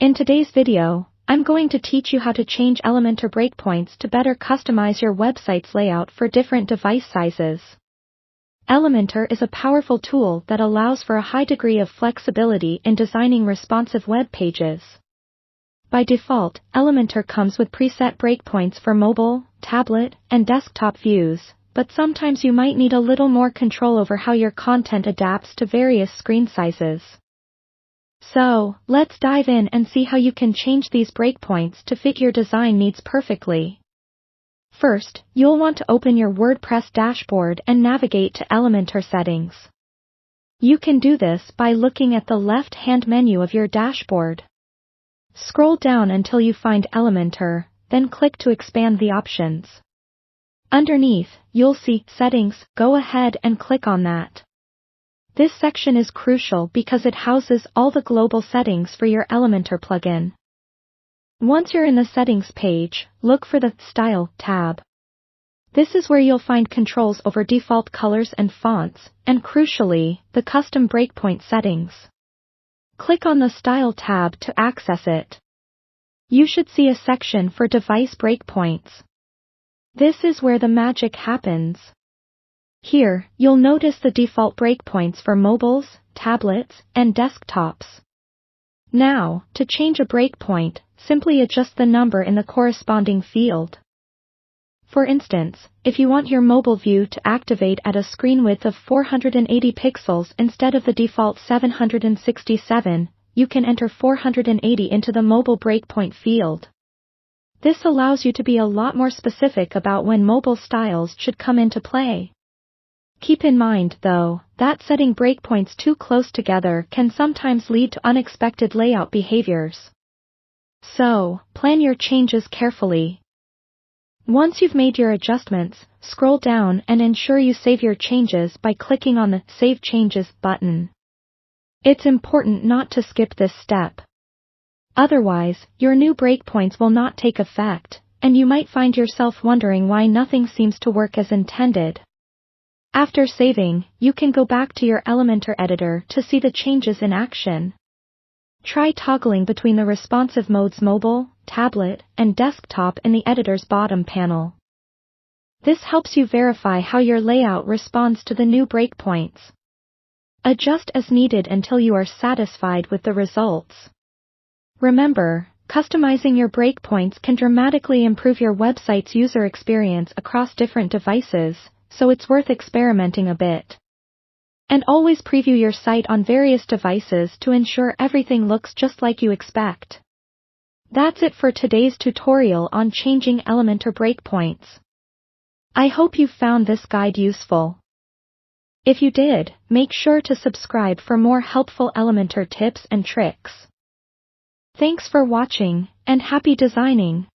In today's video, I'm going to teach you how to change Elementor breakpoints to better customize your website's layout for different device sizes. Elementor is a powerful tool that allows for a high degree of flexibility in designing responsive web pages. By default, Elementor comes with preset breakpoints for mobile, tablet, and desktop views, but sometimes you might need a little more control over how your content adapts to various screen sizes. So, let's dive in and see how you can change these breakpoints to fit your design needs perfectly. First, you'll want to open your WordPress dashboard and navigate to Elementor settings. You can do this by looking at the left-hand menu of your dashboard. Scroll down until you find Elementor, then click to expand the options. Underneath, you'll see Settings. Go ahead and click on that. This section is crucial because it houses all the global settings for your Elementor plugin. Once you're in the Settings page, look for the Style tab. This is where you'll find controls over default colors and fonts, and crucially, the custom breakpoint settings. Click on the Style tab to access it. You should see a section for device breakpoints. This is where the magic happens. Here, you'll notice the default breakpoints for mobiles, tablets, and desktops. Now, to change a breakpoint, simply adjust the number in the corresponding field. For instance, if you want your mobile view to activate at a screen width of 480 pixels instead of the default 767, you can enter 480 into the mobile breakpoint field. This allows you to be a lot more specific about when mobile styles should come into play. Keep in mind, though, that setting breakpoints too close together can sometimes lead to unexpected layout behaviors. So, plan your changes carefully. Once you've made your adjustments, scroll down and ensure you save your changes by clicking on the Save Changes button. It's important not to skip this step. Otherwise, your new breakpoints will not take effect, and you might find yourself wondering why nothing seems to work as intended. After saving, you can go back to your Elementor editor to see the changes in action. Try toggling between the responsive modes mobile, tablet, and desktop in the editor's bottom panel. This helps you verify how your layout responds to the new breakpoints. Adjust as needed until you are satisfied with the results. Remember, customizing your breakpoints can dramatically improve your website's user experience across different devices, so it's worth experimenting a bit. And always preview your site on various devices to ensure everything looks just like you expect. That's it for today's tutorial on changing Elementor breakpoints. I hope you found this guide useful. If you did, make sure to subscribe for more helpful Elementor tips and tricks. Thanks for watching, and happy designing!